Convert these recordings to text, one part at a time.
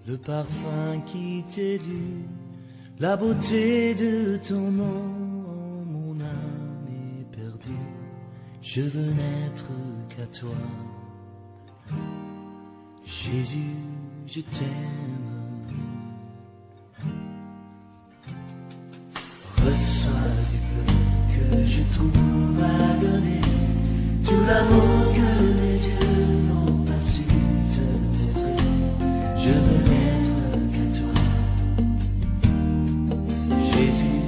le parfum qui t'est dû, la beauté de ton nom, mon âme est perdue. Je veux n'être qu'à toi, Jésus, je t'aime. Reçois du peu que je trouve à donner, tout l'amour que mes yeux n'ont pas su te montrer. Je veux n'être qu'à toi, Jésus,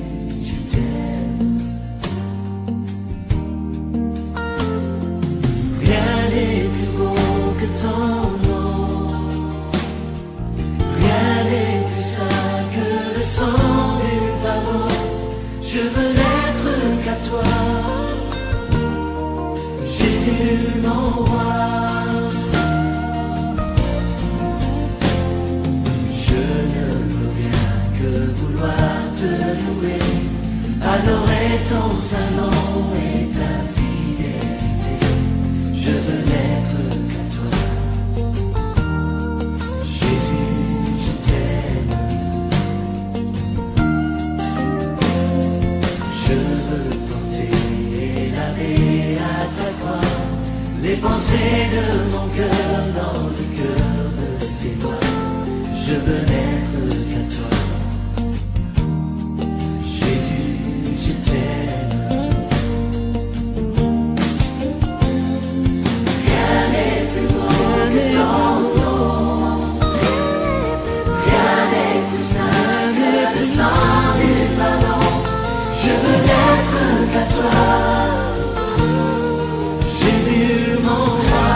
je t'aime. Rien n'est plus beau que ton nom, rien n'est plus saint que le sang du pardon. Je veux n'être qu'à toi, Jésus mon roi. Je ne veux rien que vouloir te louer, adorer ton saint nom et ta fidélité. Je veux n'être qu'à toi, Jésus, je t'aime. Je veux porter et laver à ta croix les pensées de mon cœur dans le cœur de tes doigts. Je veux n'être qu'à toi, Jésus, je t'aime. Rien n'est plus beau que ton nom, rien n'est plus saint que le sang du pardon. Je veux n'être qu'à toi, Jésus mon roi.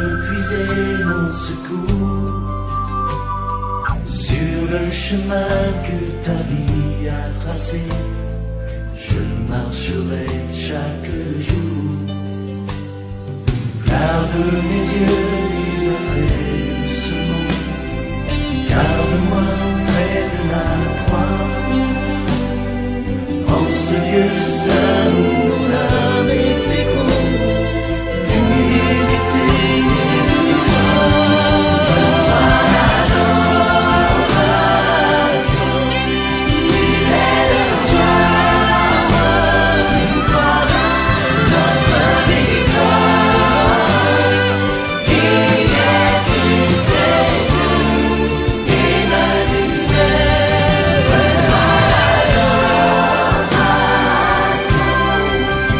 peux puiser mon secours sur le chemin que ta vie a tracé. Je marcherai chaque jour. Garde mes yeux les entrées doucement. Garde-moi près de la croix. En ce lieu saint où mon âme est féconde, l'humilité et la joie. Reçois l'adoration. Tu es le roi, notre victoire. Qui es-tu, Seigneur, Emmanuel? Reçois l'adoration.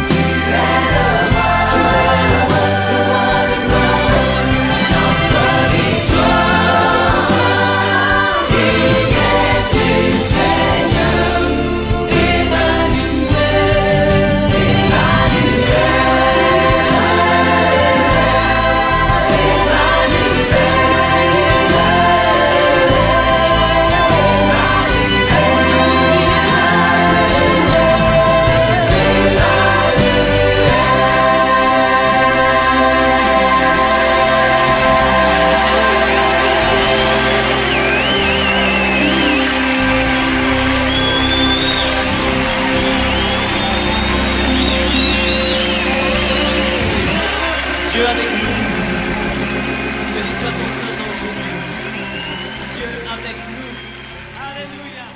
Tu es le roi, le roi, notre victoire. Qui es-tu, Seigneur, Emmanuel, Dieu avec nous. Béni soit ton Saint-Nom, Jésus. Dieu avec nous. Alléluia.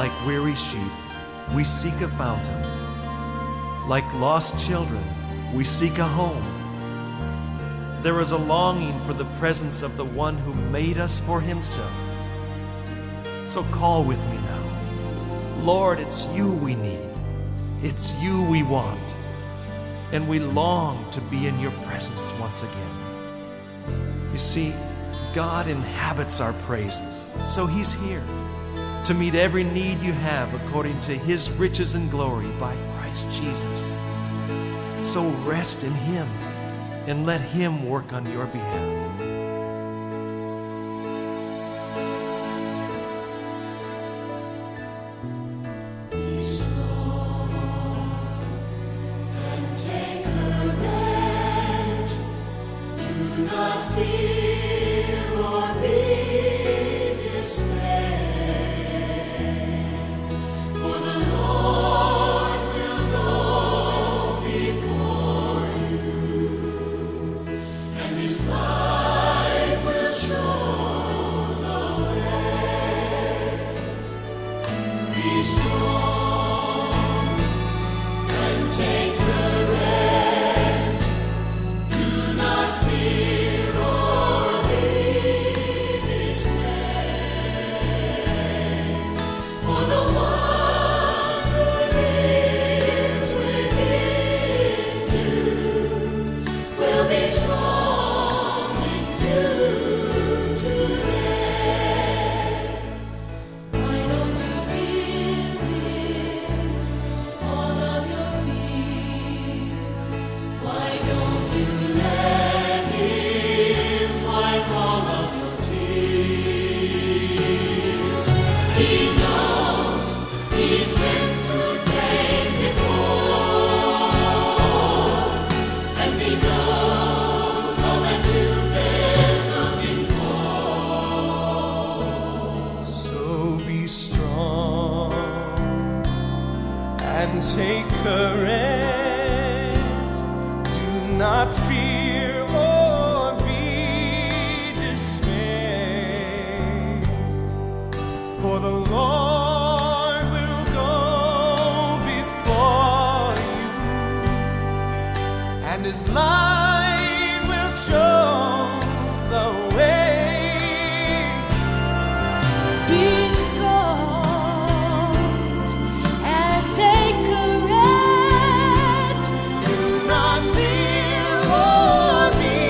Like weary sheep, we seek a fountain. Like lost children, we seek a home. There is a longing for the presence of the one who made us for himself. So call with me now. Lord, it's you we need. It's you we want. And we long to be in your presence once again. You see, God inhabits our praises, so he's here to meet every need you have according to his riches and glory by Christ Jesus. So rest in him and let him work on your behalf. Be strong and take courage. Do not fear or be dismayed. For the Lord will go before you, and his light will show the way. Be strong and take courage. Do not fear or be dismayed. For the one who lives within you will be strong in you today. Why don't you give him all of your fears? Why don't you let him wipe all of your tears? He knows he's been through pain before, and he knows all that you've been looking for. So be strong and take courage. Do not fear or be dismayed. For the Lord will go before you, and his light will show the way. Be strong and take courage. Do not fear or be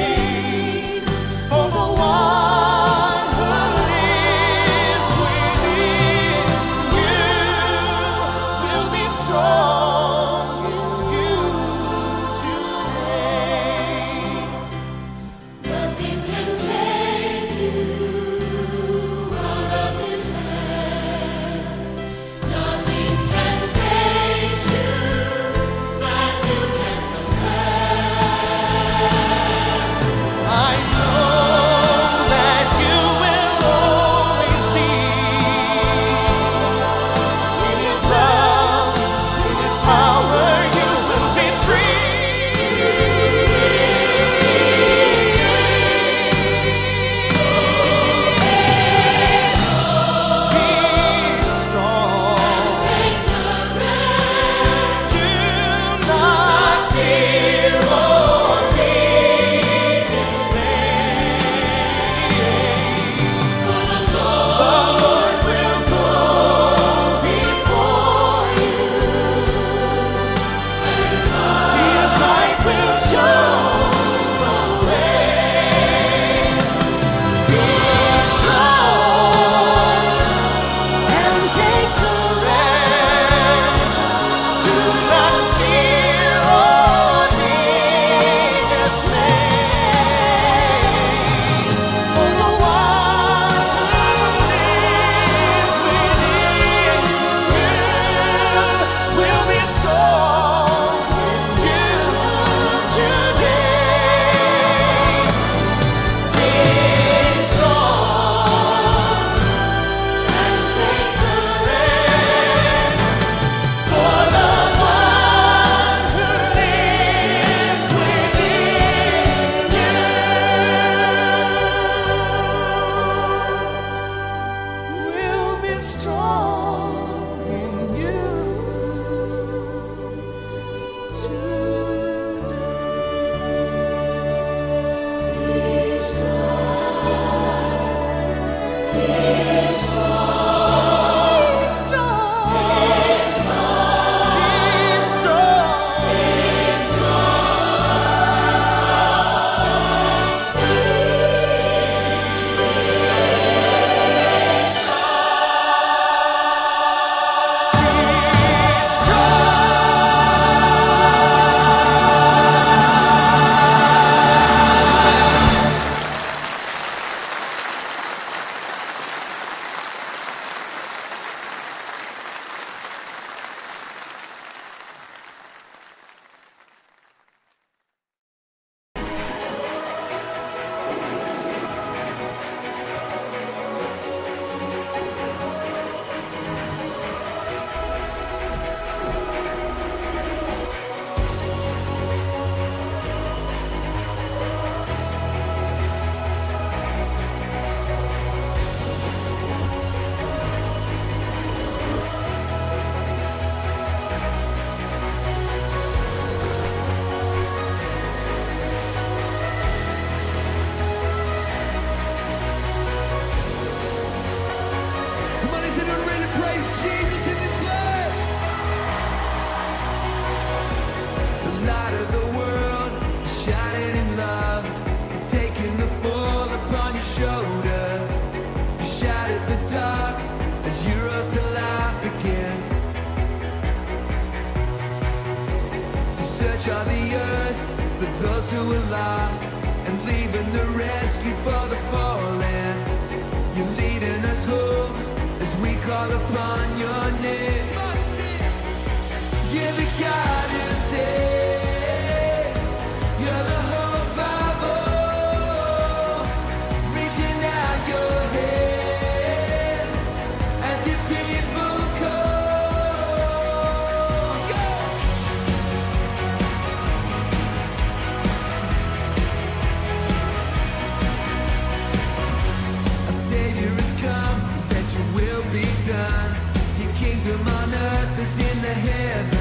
dismayed. For the one who lives within you will be strong in you today. Nothing can take you out of his hand. Nothing can face you that you can compare. I know that you will always be in his love, in his power, you will be free. Be strong, Take courage. do not fear or be dismayed. For the Lord will go before you, and his light will show the way. Be strong And take courage. Do not fear or be dismayed. For the one who lives within you will be strong in you today. Be strong and take courage. reach of the earth for those who are lost, and leaving the rescue for the fallen. You're leading us home as we call upon your name. You're the God who saves. You're the hope of all. Reaching out your hand as your people call. A Savior has come, that your will be done. Your kingdom on earth is in the heavens.